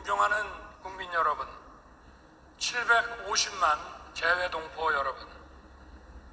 존경하는 국민 여러분, 750만 재외동포 여러분,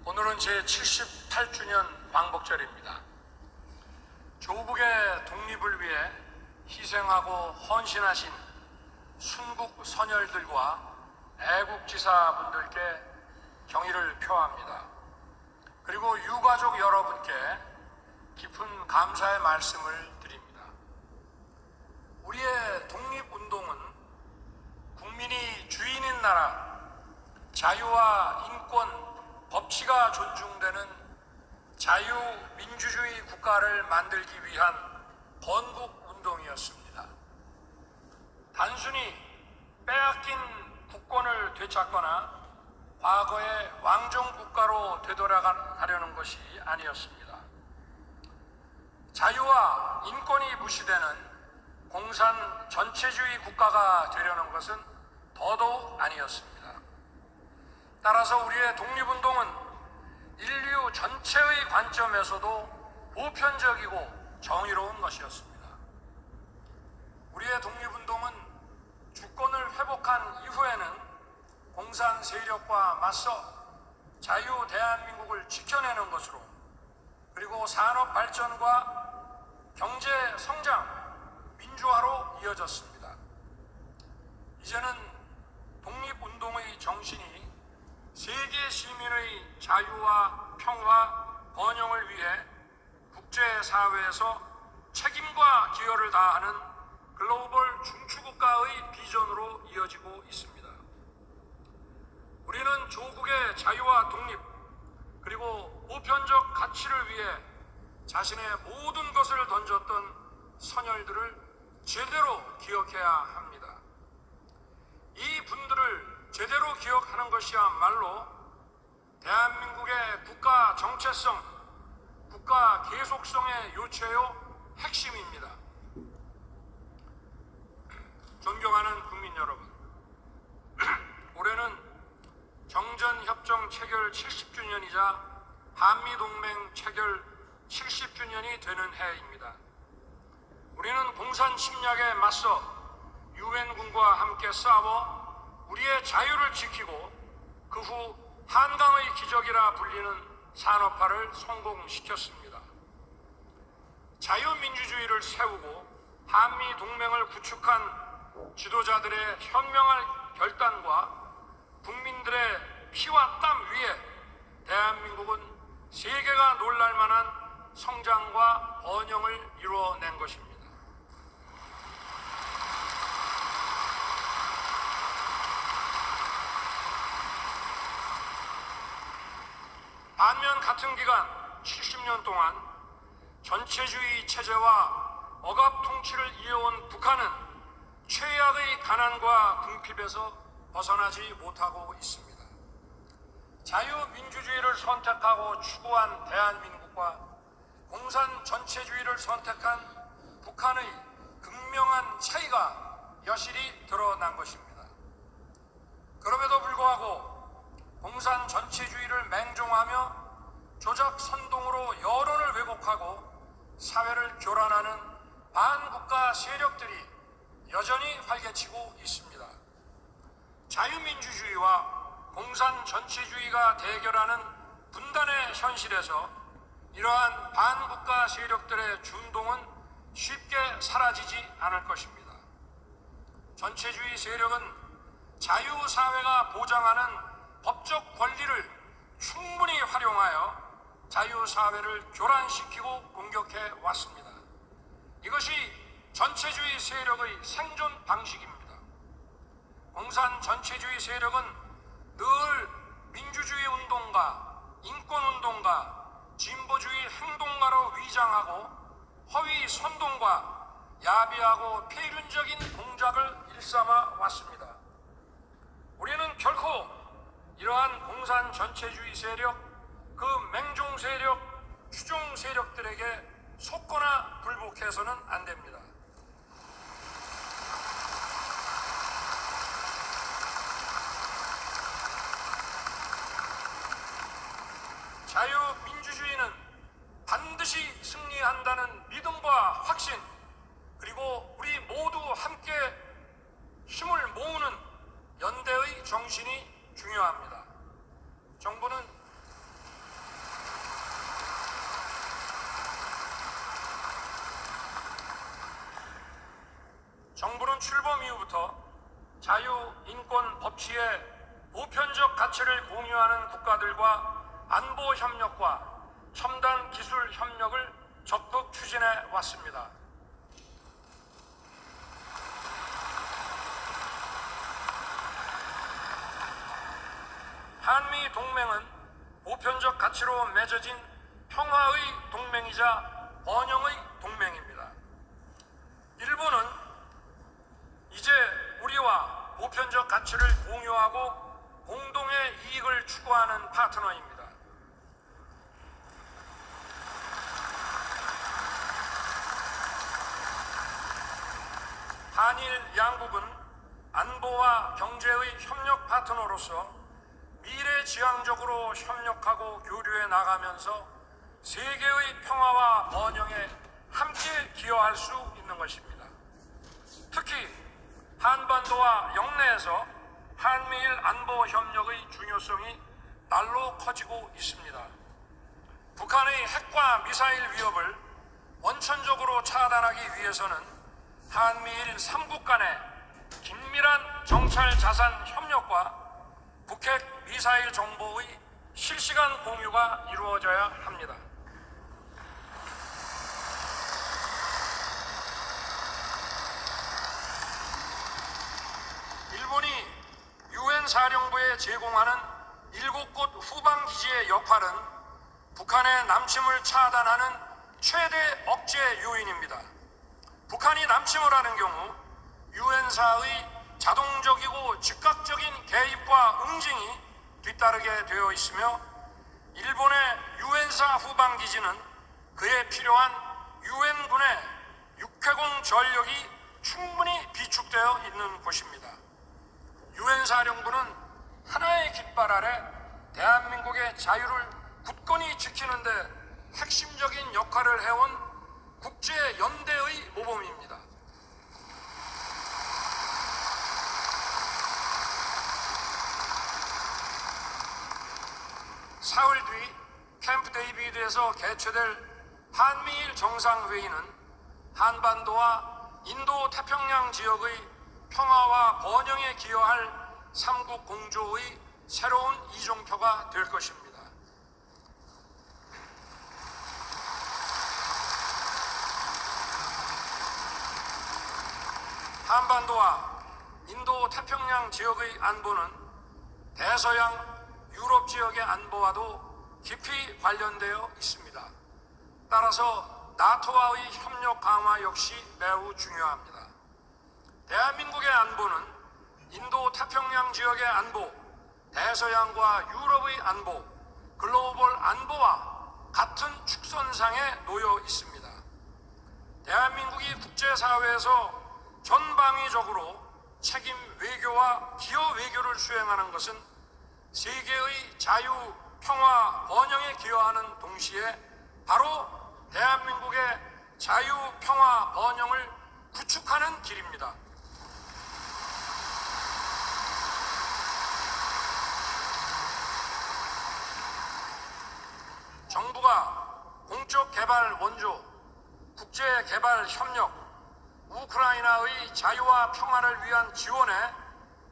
오늘은 제78주년 광복절입니다. 조국의 독립을 위해 희생하고 헌신하신 순국 선열들과 애국지사분들께 경의를 표합니다. 그리고 유가족 여러분께 깊은 감사의 말씀을 드립니다. 우리의 독립운동은 국민이 주인인 나라, 자유와 인권, 법치가 존중되는 자유민주주의 국가를 만들기 위한 건국운동이었습니다. 단순히 빼앗긴 국권을 되찾거나 과거의 왕정국가로 되돌아가려는 것이 아니었습니다. 자유와 인권이 무시되는 공산 전체주의 국가가 되려는 것은 더더욱 아니었습니다. 따라서 우리의 독립운동은 인류 전체의 관점에서도 보편적이고 정의로운 것이었습니다. 우리의 독립운동은 주권을 회복한 이후에는 공산 세력과 맞서 자유 대한민국을 지켜내는 것으로, 그리고 산업 발전과 경제 성장, 민주화로 이어졌습니다. 이제는 독립운동의 정신이 세계 시민의 자유와 평화, 번영을 위해 국제사회에서 책임과 기여를 다하는 글로벌 중추국가의 비전으로 이어지고 있습니다. 우리는 조국의 자유와 독립, 그리고 보편적 가치를 위해 자신의 모든 것을 던졌던 선열들을 제대로 기억해야 합니다. 이 분들을 제대로 기억하는 것이야말로 대한민국의 국가 정체성, 국가 계속성의 요체요 핵심입니다. 존경하는 국민 여러분, 올해는 정전협정 체결 70주년이자 한미동맹 체결 70주년이 되는 해입니다. 우리는 공산 침략에 맞서 유엔군과 함께 싸워 우리의 자유를 지키고 그 후 한강의 기적이라 불리는 산업화를 성공시켰습니다. 자유민주주의를 세우고 한미동맹을 구축한 지도자들의 현명한 결단과 국민들의 피와 땀 위에 대한민국은 세계가 놀랄 만한 성장과 번영을 이루어낸 것입니다. 반면 같은 기간 70년 동안 전체주의 체제와 억압 통치를 이어온 북한은 최악의 가난과 궁핍에서 벗어나지 못하고 있습니다. 자유민주주의를 선택하고 추구한 대한민국과 공산 전체주의를 선택한 북한의 극명한 차이가 여실히 드러난 것입니다. 그럼에도 불구하고 공산 전체주의를 맹종하며 조작 선동으로 여론을 왜곡하고 사회를 교란하는 반국가 세력들이 여전히 활개치고 있습니다. 자유민주주의와 공산 전체주의가 대결하는 분단의 현실에서 이러한 반국가 세력들의 준동은 쉽게 사라지지 않을 것입니다. 전체주의 세력은 자유사회가 보장하는 법적 권리를 충분히 활용하여 자유사회를 교란시키고 공격해 왔습니다. 이것이 전체주의 세력의 생존 방식입니다. 공산 전체주의 세력은 늘 민주주의 운동가, 인권 운동가, 진보주의 행동가로 위장하고 허위 선동과 야비하고 폐륜적인 공작을 일삼아 왔습니다. 우리는 결코 이러한 공산 전체주의 세력, 그 맹종 세력, 추종 세력들에게 속거나 굴복해서는 안 됩니다. 자유민주주의는 반드시 승리한다는 믿음과 확신, 그리고 우리 모두 함께 정부는 출범 이후부터 자유, 인권, 법치의 보편적 가치를 공유하는 국가들과 안보 협력과 첨단 기술 협력을 적극 추진해 왔습니다. 한미 동맹은 보편적 가치로 맺어진 평화의 동맹이자 번영의 동맹입니다. 일본은 이제 우리와 보편적 가치를 공유하고 공동의 이익을 추구하는 파트너입니다. 한일 양국은 안보와 경제의 협력 파트너로서 미래지향적으로 협력하고 교류해 나가면서 세계의 평화와 번영에 함께 기여할 수 있는 것입니다. 특히 한반도와 영내에서 한미일 안보 협력의 중요성이 날로 커지고 있습니다. 북한의 핵과 미사일 위협을 원천적으로 차단하기 위해서는 한미일 3국 간의 긴밀한 정찰 자산 협력과 북핵 미사일 정보의 실시간 공유가 이루어져야 합니다. 일본이 유엔 사령부에 제공하는 7곳 후방기지의 역할은 북한의 남침을 차단하는 최대 억제 요인입니다. 북한이 남침을 하는 경우 유엔사의 자동적이고 즉각적인 개입과 응징이 뒤따르게 되어 있으며 일본의 유엔사 후방기지는 그에 필요한 유엔군의 육해공 전력이 충분히 비축되어 있는 곳입니다. 유엔사령부는 하나의 깃발 아래 대한민국의 자유를 굳건히 지키는 데 핵심적인 역할을 해온 국제연대의 모범입니다. 4월 뒤 캠프 데이비드에서 개최될 한미일 정상회의는 한반도와 인도 태평양 지역의 평화와 번영에 기여할 3국 공조의 새로운 이종표가 될 것입니다. 한반도와 인도 태평양 지역의 안보는 대서양 유럽 지역의 안보와도 깊이 관련되어 있습니다. 따라서 나토와의 협력 강화 역시 매우 중요합니다. 대한민국의 안보는 인도 태평양 지역의 안보, 대서양과 유럽의 안보, 글로벌 안보와 같은 축선상에 놓여 있습니다. 대한민국이 국제사회에서 전방위적으로 책임 외교와 기여 외교를 수행하는 것은 세계의 자유, 평화, 번영에 기여하는 동시에 바로 대한민국의 자유, 평화, 번영을 구축하는 길입니다. 정부가 공적 개발 원조, 국제 개발 협력, 우크라이나의 자유와 평화를 위한 지원에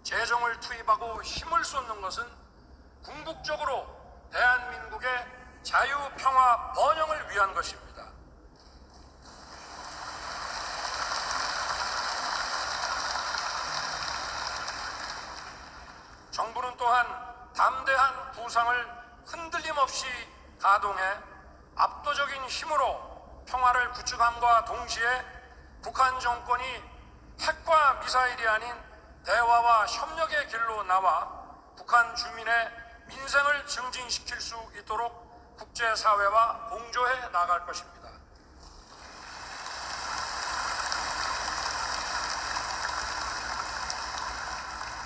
재정을 투입하고 힘을 쏟는 것은 궁극적으로 대한민국의 자유, 평화, 번영을 위한 것입니다. 정부는 또한 담대한 구상을 흔들림 없이 가동해 압도적인 힘으로 평화를 구축함과 동시에 북한 정권이 핵과 미사일이 아닌 대화와 협력의 길로 나와 북한 주민의 민생을 증진시킬 수 있도록 국제사회와 공조해 나갈 것입니다.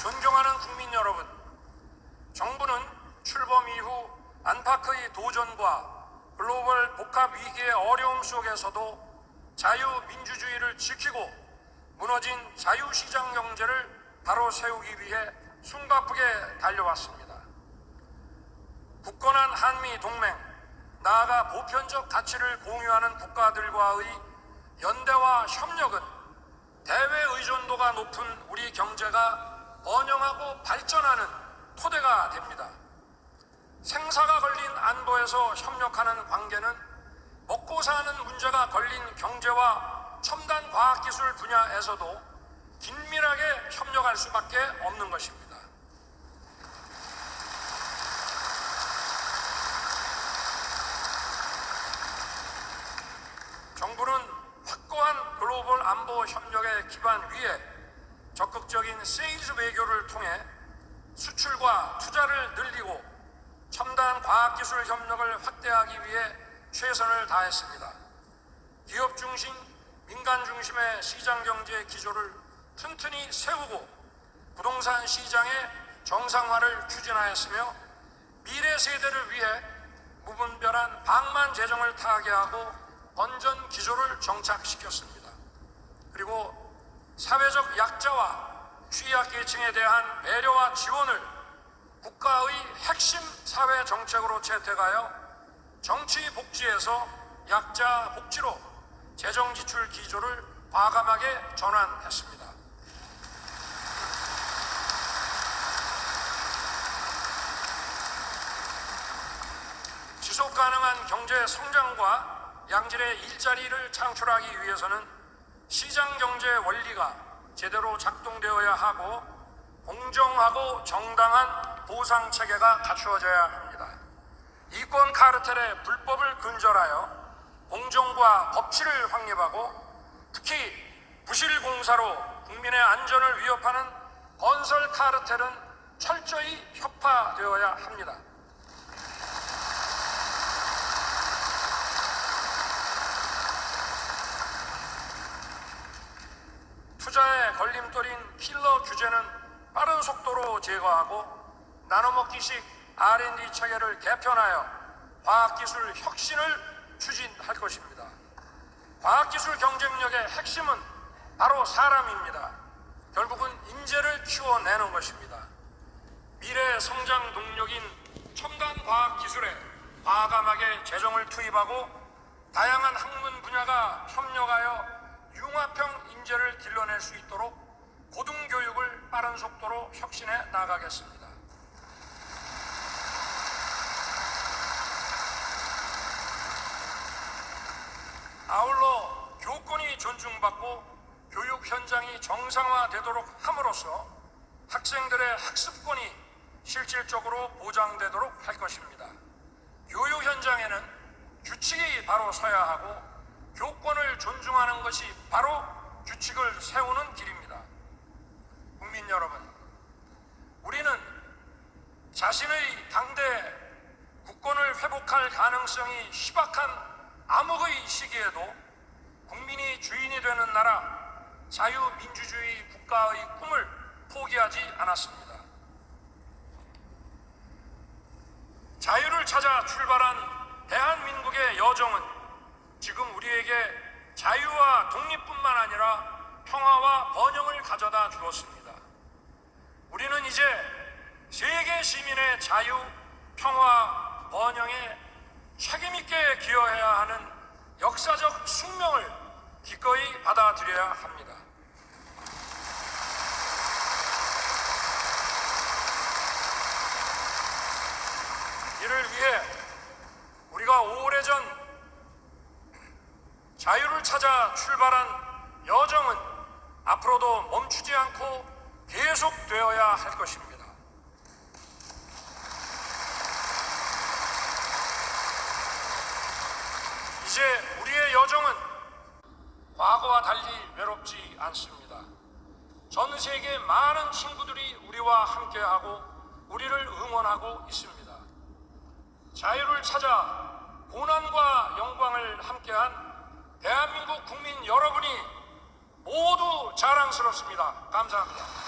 존경하는 국민 여러분, 정부는 출범 이후 안팎의 도전과 글로벌 복합 위기의 어려움 속에서도 자유민주주의를 지키고 무너진 자유시장 경제를 바로 세우기 위해 숨가쁘게 달려왔습니다. 굳건한 한미 동맹, 나아가 보편적 가치를 공유하는 국가들과의 연대와 협력은 대외 의존도가 높은 우리 경제가 번영하고 발전하는 토대가 됩니다. 생사가 걸린 안보에서 협력하는 관계는 먹고 사는 문제가 걸린 경제와 첨단 과학기술 분야에서도 긴밀하게 협력할 수밖에 없는 것입니다. 정부는 확고한 글로벌 안보 협력의 기반 위에 적극적인 세일즈 외교를 통해 수출과 투자를 늘리고 첨단 과학기술 협력을 확대하기 위해 최선을 다했습니다. 기업 중심, 민간 중심의 시장 경제 기조를 튼튼히 세우고 부동산 시장의 정상화를 추진하였으며 미래 세대를 위해 무분별한 방만 재정을 타개하고 건전 기조를 정착시켰습니다. 그리고 사회적 약자와 취약계층에 대한 배려와 지원을 국가의 핵심 사회 정책으로 채택하여 정치 복지에서 약자 복지로 재정 지출 기조를 과감하게 전환했습니다. 지속 가능한 경제 성장과 양질의 일자리를 창출하기 위해서는 시장 경제 원리가 제대로 작동되어야 하고 공정하고 정당한 보상 체계가 갖추어져야 합니다. 이권 카르텔의 불법을 근절하여 공정과 법치를 확립하고 특히 부실공사로 국민의 안전을 위협하는 건설 카르텔은 철저히 혁파되어야 합니다. 투자의 걸림돌인 킬러 규제는 빠른 속도로 제거하고 나눠먹기식 R&D 체계를 개편하여 과학기술 혁신을 추진할 것입니다. 과학기술 경쟁력의 핵심은 바로 사람입니다. 결국은 인재를 키워내는 것입니다. 미래 성장 동력인 첨단 과학기술에 과감하게 재정을 투입하고 다양한 학문 분야가 협력하여 융합형 인재를 길러낼 수 있도록 고등교육을 빠른 속도로 혁신해 나가겠습니다. 아울러 교권이 존중받고 교육 현장이 정상화되도록 함으로써 학생들의 학습권이 실질적으로 보장되도록 할 것입니다. 교육 현장에는 규칙이 바로 서야 하고 교권을 존중하는 것이 바로 규칙을 세우는 길입니다. 국민 여러분, 우리는 자신의 당대 국권을 회복할 가능성이 희박한 암흑의 시기에도 국민이 주인이 되는 나라, 자유민주주의 국가의 꿈을 포기하지 않았습니다. 자유를 찾아 출발한 대한민국의 여정은 지금 우리에게 자유와 독립뿐만 아니라 평화와 번영을 가져다 주었습니다. 우리는 이제 세계 시민의 자유, 평화, 번영에 책임있게 기여해야 하는 역사적 숙명을 기꺼이 받아들여야 합니다. 이를 위해 우리가 오래전 자유를 찾아 출발한 여정은 앞으로도 멈추지 않고 계속되어야 할 것입니다. 이제 우리의 여정은 과거와 달리 외롭지 않습니다. 전 세계 많은 친구들이 우리와 함께하고 우리를 응원하고 있습니다. 자유를 찾아 고난과 영광을 함께한 대한민국 국민 여러분이 모두 자랑스럽습니다. 감사합니다.